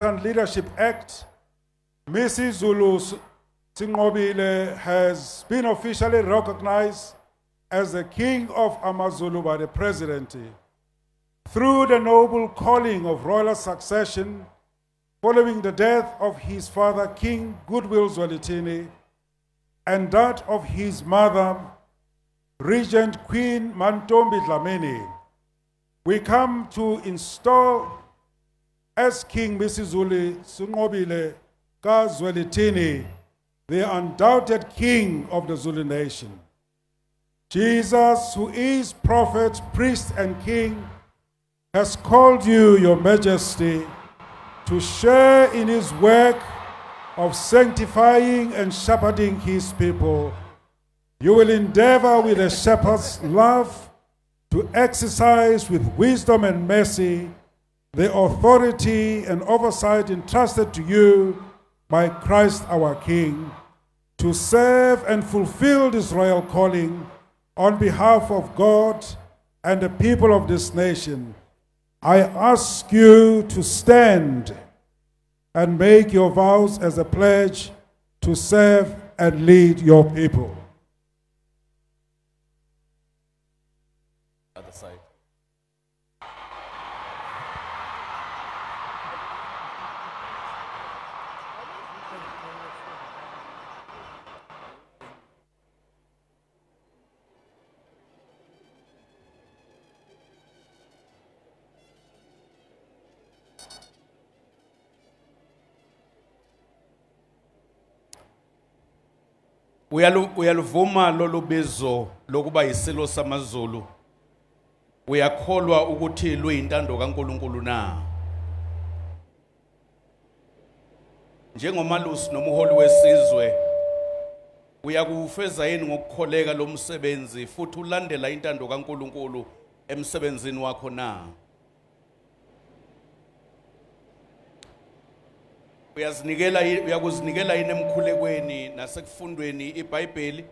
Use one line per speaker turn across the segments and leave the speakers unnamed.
and Leadership Act, Misuzulu SINQOBILE has been officially recognized as the King of Amazulu by the President through the noble calling of royal succession following the death of his father, King Goodwill ZWELITHINI, and that of his mother, Regent Queen Mantombi Dlamini. We come to install as King Misuzulu SINQOBILE ZWELITHINI, the undoubted King of the Zulu nation. Jesus, who is prophet, priest, and king, has called you, Your Majesty, to share in his work of sanctifying and shepherding his people. You will endeavor with a shepherd's love to exercise with wisdom and mercy the authority and oversight entrusted to you by Christ our King, to serve and fulfill this royal calling on behalf of God and the people of this nation. I ask you to stand and make your vows as a pledge to serve and lead your people.
Other side. Uyaluvuma lolu bizo lokuba yisilo samaZulu. Uyakholwa ukuthi luyintando kaNkulunkulu na? Njengomalusi nomholi wesizwe uyakufeza yini ngokukholeka lo msebenzi futhi ulandela intando kaNkulunkulu emsebenzini wakho na? Uyakuzinikela yini emkhulekweni nasekufundweni iBhayibheli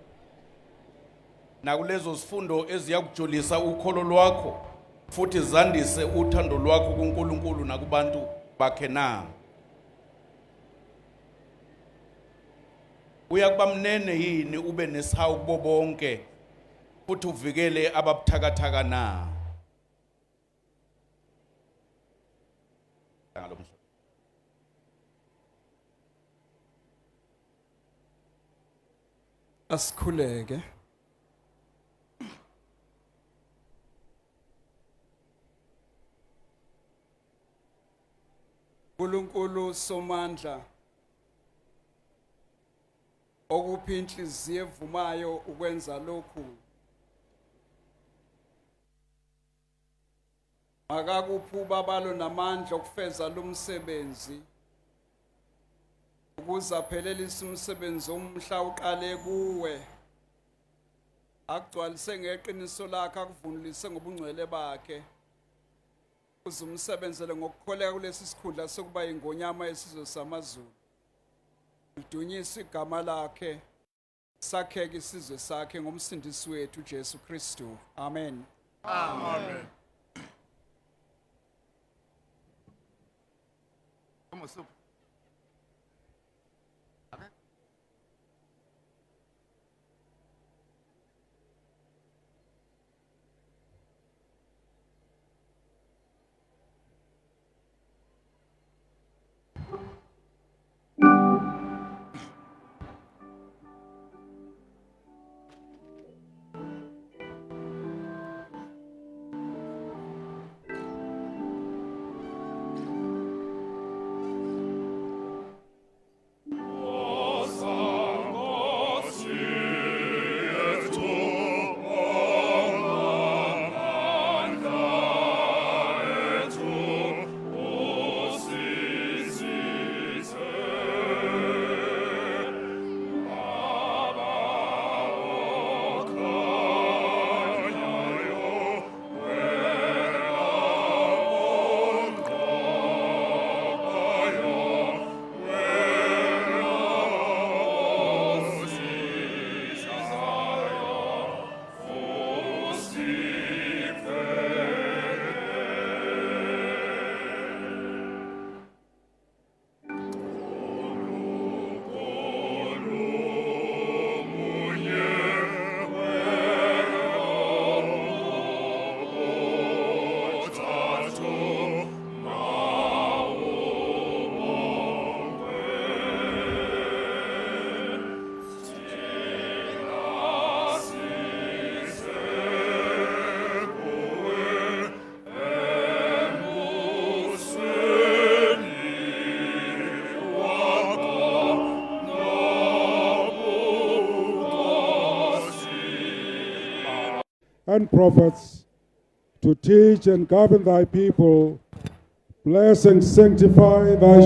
nakulezo zifundo eziyakujulisa ukholo lwakho futhi zandise uthando lwakho kuNkulunkulu nakubantu bakhe na? Uyakuba mnene yini ube nesihawu kubo bonke futhi uvikele ababuthakathaka na?
Asikhuleke. uNkulunkulu somandla okuphi inhliziyo evumayo ukwenza lokhu. Akakuphi ubabalo namandla okufeza lo msebenzi ukuze aphelelise umsebenzi omhla uqale kuwe, akugcwalise ngeqiniso lakhe, akuvunulise ngobungcwele bakhe, uze umsebenzele ngokukholeka kulesi sikhundla sokuba ingonyama yesizwe samaZulu. Lidunyiswe igama lakhe, sakheke isizwe sakhe ngomsindisi wethu Jesu Kristu. Amen.
Amen.
and prophets, to teach and govern thy people. Bless and sanctify thy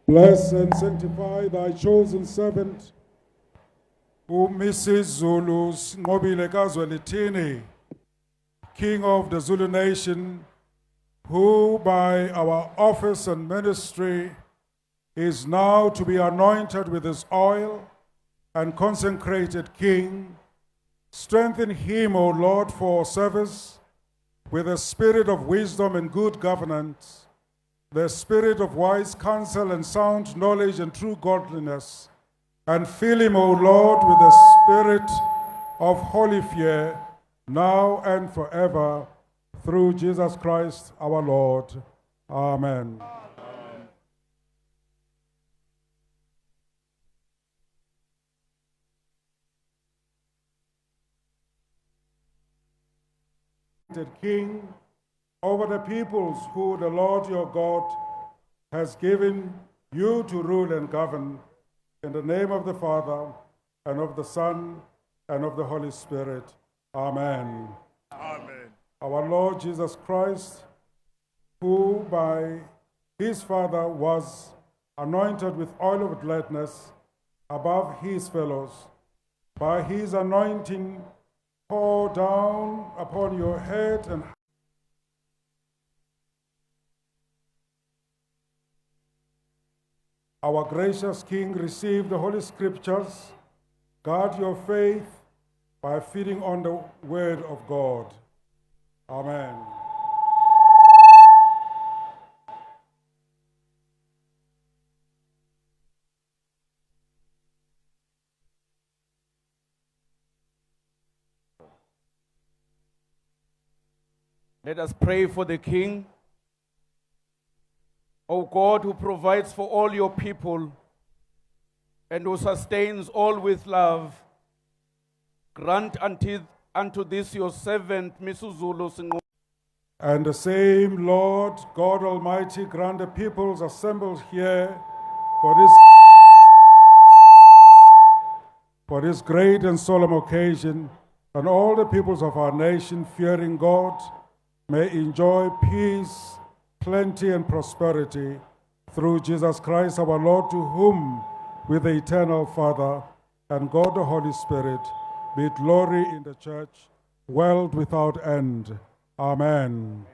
Bless and sanctify thy chosen servant, Misuzulu SINQOBILE ZWELITHINI, King of the Zulu nation, who by our office and ministry is now to be anointed with his oil and consecrated king. Strengthen him, O Lord, for service with a spirit of wisdom and good governance, the spirit of wise counsel and sound knowledge and true godliness, and fill him, O Lord, with the spirit of holy fear, now and forever, through Jesus Christ our Lord. Amen. King over the peoples who the Lord your God has given you to rule and govern, in the name of the Father, and of the Son, and of the Holy Spirit. Amen.
Amen.
Our Lord Jesus Christ, who by his Father was anointed with oil of gladness above his fellows, by his anointing pour down upon your head and our gracious King, receive the Holy Scriptures. Guard your faith by feeding on the Word of God. Amen.
Let us pray for the King. O God, who provides for all your people and who sustains all with love, grant unto this your servant, Misuzulu SINQOBILE.
And the same Lord, God Almighty, grant the peoples assembled here for this great and solemn occasion, and all the peoples of our nation, fearing God, may enjoy peace, plenty, and prosperity through Jesus Christ our Lord, to whom, with the eternal Father and God the Holy Spirit, be glory in the church, world without end. Amen.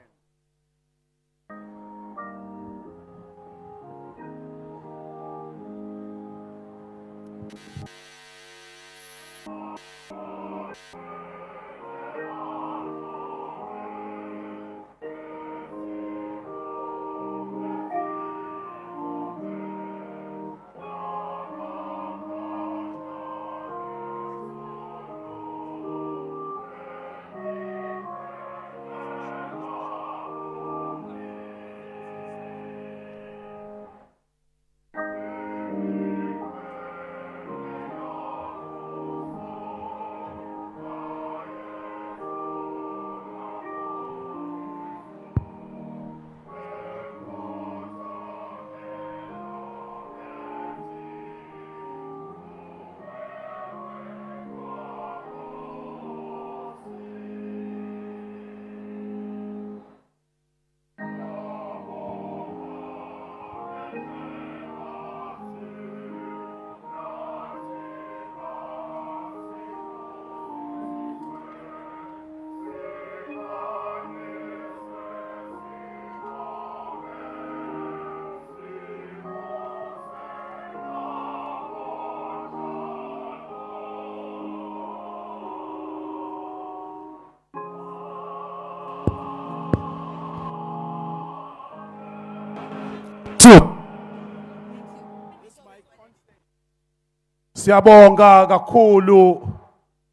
Siyabonga kakhulu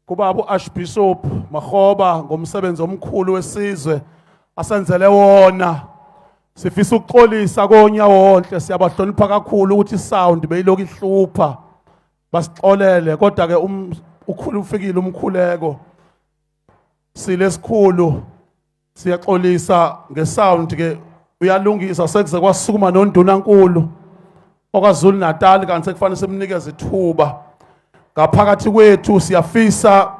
kubaba uArchbishop Makgoba ngomsebenzi omkhulu wesizwe asenzele wona. Sifisa ukuxolisa konyawo wonke, siyabahlonipha kakhulu ukuthi isound beyiloku ihlupha. Basixolele kodwa ke ukhulu ufikile umkhuleko. Silesikhulu siyaxolisa ngesound ke uyalungisa sekuze kwasukuma noNdunankulu. okwaZulu Natal kanti sekufanele simnikeze ithuba ngaphakathi kwethu siyafisa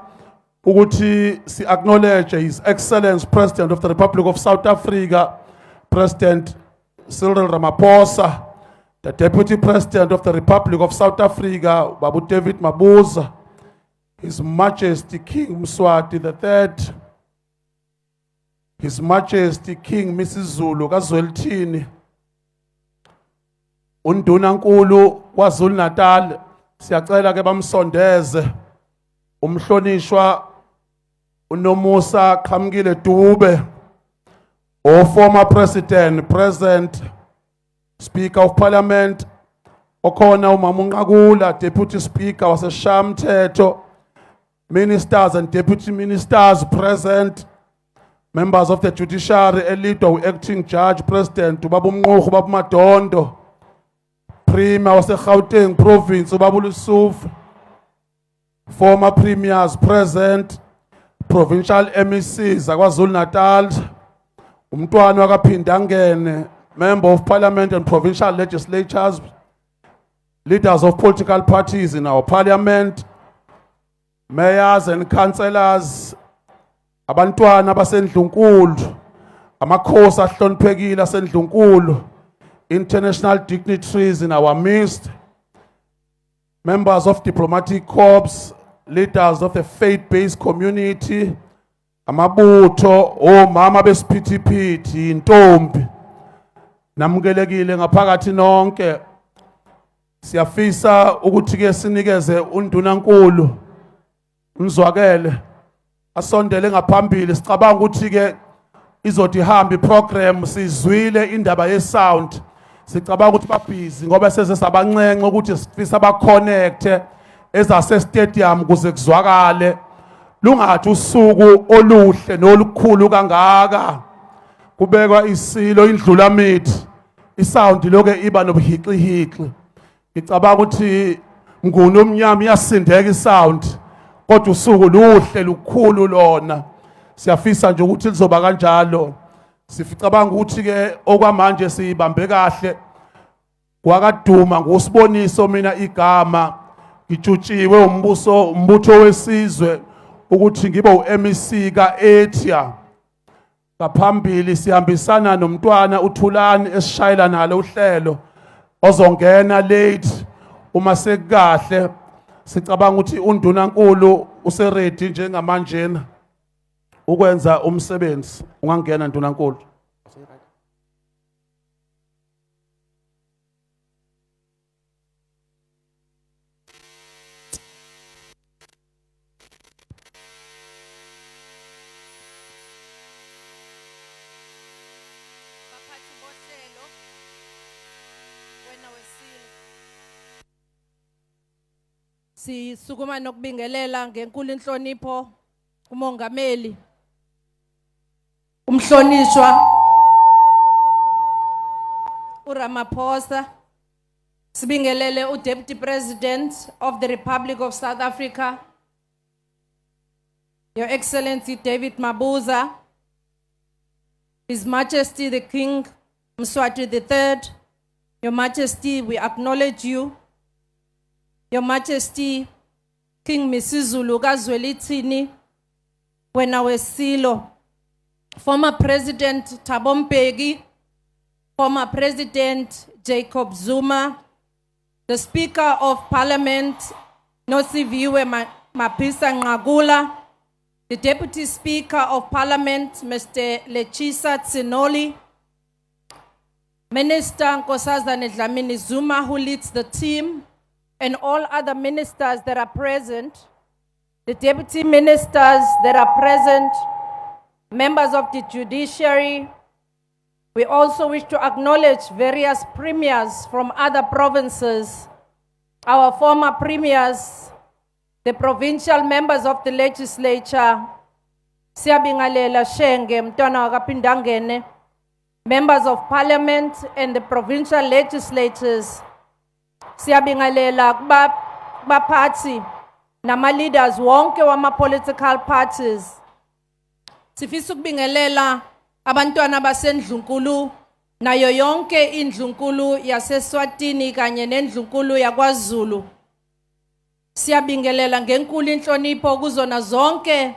ukuthi si-acknowledge His Excellence President of the Republic of South Africa, President Cyril Ramaphosa, the Deputy President of the Republic of South Africa, Babu David Mabuza, His Majesty King Mswati III, His Majesty King Misuzulu ZWELITHINI, Undunankulu kwaZulu Natal, siyacela ke bamsondeze umhlonishwa uNomusa Qhamukile Dube, o former president, present Speaker of Parliament, okhona uMama uNqakula, Deputy Speaker waseShamthetho, ministers and deputy ministers present, members of the judiciary, elidwa acting judge president uBaba uMnqogu, uBaba Madondo, Premier wase-Gauteng province uBaba uLusufu, former premiers present, provincial MECs akwaZulu Natal, umntwana wakaPhindangene, member of parliament and provincial legislatures, leaders of political parties in our parliament, mayors and councillors, abantwana basendlunkulu, amakhosi ahloniphekile asendlunkulu, international dignitaries in our midst, members of diplomatic corps, leaders of the faith-based community, amabutho, omama besiphithiphithi, intombi, namukelekile ngaphakathi nonke. Siyafisa ukuthi ke sinikeze undunankulu umzwakele asondele ngaphambili. Sicabanga ukuthi ke izothi ihambe iprogram, sizwile indaba yesound, sicabanga ukuthi babhizi ngoba seze sabancence ukuthi sifisa baconnecte ezase stadium kuze kuzwakale. Lungathi usuku oluhle nolukhulu kangaka kubekwa isilo indlula mithi, isound loke iba nobuhixihixi. Ngicabanga ukuthi Mnguni omnyama iyasindeka isound, kodwa usuku luhle lukhulu lona. Siyafisa nje ukuthi lizoba kanjalo. Sicabanga ukuthi ke okwamanje sibambe kahle kwakaduma ngosiboniso mina igama ngitshutshiwe umbutho wesizwe ukuthi ngibe uMEC kaEthia. Ngaphambili sihambisana nomntwana uThulani esishayela nalo uhlelo ozongena late uma sekukahle. Sicabanga ukuthi undunankulu useready njengamanjena ukwenza umsebenzi. Ungangena ndunankulu.
Baphathi bohlelo wena wesilo, sisukuma nokubingelela ngenkulu inhlonipho kumongameli umhlonishwa uRamaphosa, sibingelele uDeputy President of the Republic of South Africa, Your Excellency David Mabuza, His Majesty the King Mswati III, Your Majesty, we acknowledge you. Your Majesty, King Misuzulu ZWELITHINI, wena wesilo, former President ThaboMbeki, former President Jacob Zuma, the Speaker of Parliament Nosiviwe Mapisa Nqakula, the Deputy Speaker of Parliament Mr. Lechisa Tsinoli, Minister Nkosazana Dlamini Zuma, who leads the team, and all other ministers that are present, the deputy ministers that are present, members of the judiciary. We also wish to acknowledge various premiers from other provinces, our former premiers, the provincial members of the legislature, Siyabingalela Shenge Mntwana wakaPhindangene, members of parliament and the provincial legislatures. Siyabingalela kubaphathi nama leaders wonke wama political parties. Sifisa ukubingelela abantwana basendlunkulu nayo yonke indlunkulu yaseSwatini kanye nendlunkulu yakwaZulu. Siyabingelela ngenkulu inhlonipho kuzona zonke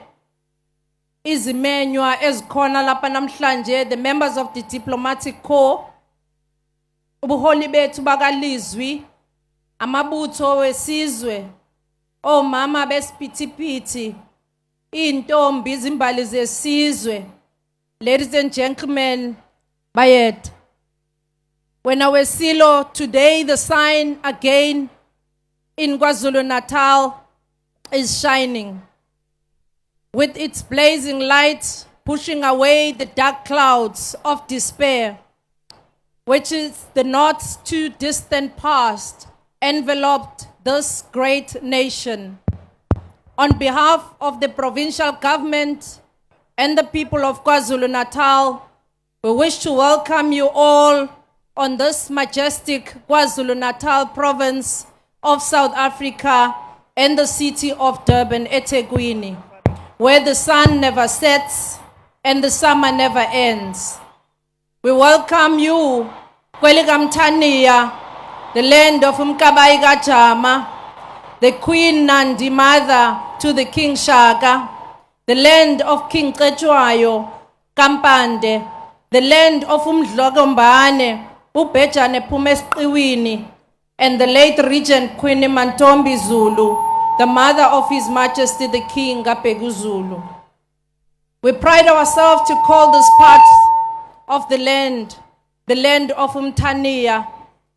izimenywa ezikhona lapha namhlanje, the members of the diplomatic corps, ubuholi bethu bakalizwi, amabutho wesizwe, omama besiphithiphithi, intombi izimbali zesizwe. Ladies and gentlemen, bayet. When our silo today, the sign again in KwaZulu-Natal is shining, with its blazing light pushing away the dark clouds of despair, which is the not too distant past enveloped this great nation. On behalf of the provincial government and the people of KwaZulu-Natal, we wish to welcome you all on this majestic KwaZulu-Natal province of South Africa and the city of Durban, eThekwini, where the sun never sets and the summer never ends. We welcome you, Kwelikamtania, the land of Umkabayi Kajama, the Queen Nandi mother to the King Shaka, the land of King Cetshwayo, Kampande, the land of Umdlokombane, Ubhejane Phumesiqiwini, and the late Regent Queen Mantombi Zulu, the mother of His Majesty the King Zulu. We pride ourselves to call this part of the land of Umtania,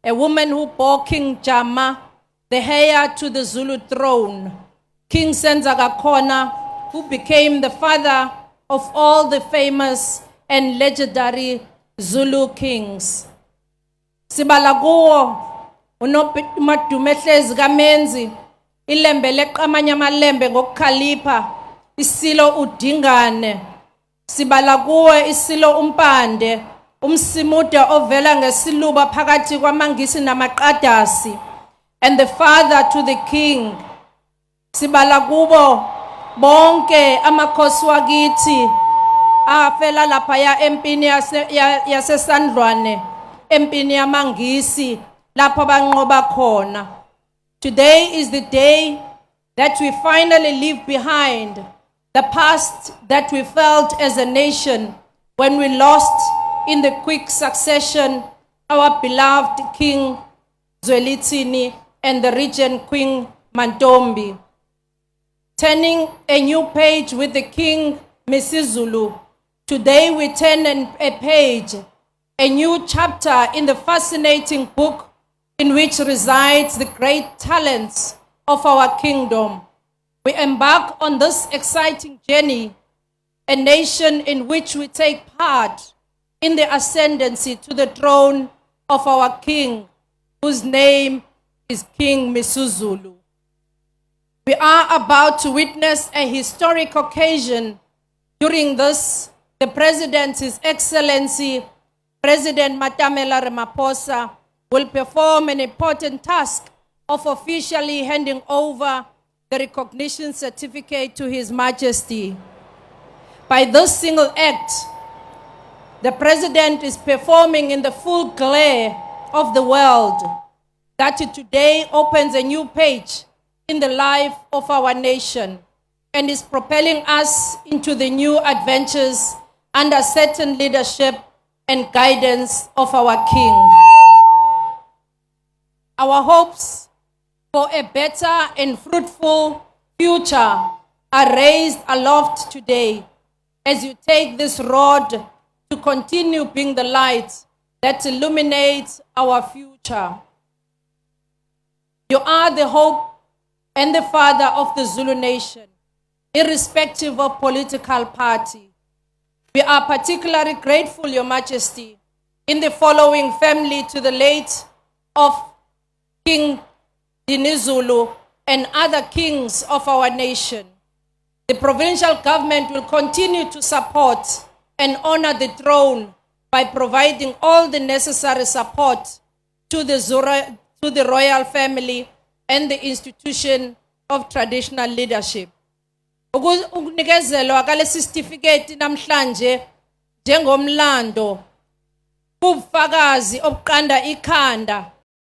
a woman who bore King Jama, the heir to the Zulu throne, King Senzagakhona, who became the father of all the famous and legendary Zulu kings. Sibala kuwo uNomadumehlezi kaMenzi, ilembe leqamanya amalembe ngokukhalipha, isilo uDingane. Sibala kuwe isilo uMpande, umsimuda ovela ngesiluba phakathi kwaMangisi namaqadasi, and the father to the king. Sibala kubo bonke amakhosi wakithi afela lapha ya empini yaseSandlwane, empini yaMangisi lapha banqoba khona. Today is the day that we finally leave behind the past that we felt as a nation when we lost in the quick succession our beloved King ZWELITHINI and the regent Queen Mantombi. Turning a new page with the King Misuzulu, today we turn a page, a new chapter in the fascinating book in which resides the great talents of our kingdom. We embark on this exciting journey, a nation in which we take part in the ascendancy to the throne of our king, whose name is King Misuzulu. We are about to witness a historic occasion. During this, the President, His Excellency, President Matamela Ramaphosa, will perform an important task of officially handing over the recognition certificate to His Majesty. By this single act, the President is performing in the full glare of the world that today opens a new page in the life of our nation and is propelling us into the new adventures under certain leadership and guidance of our King. Our hopes for a better and fruitful future are raised aloft today as you take this road to continue being the light that illuminates our future. You are the hope and the father of the Zulu nation, irrespective of political party. We are particularly grateful, Your Majesty, in the following family to the late of King Dinizulu and other kings of our nation. The provincial government will continue to support and honor the throne by providing all the necessary support to the royal family and the institution of traditional leadership. Ukunikezelwa kwalesi certificate namhlanje njengomlando bubufakazi obuqanda ikhanda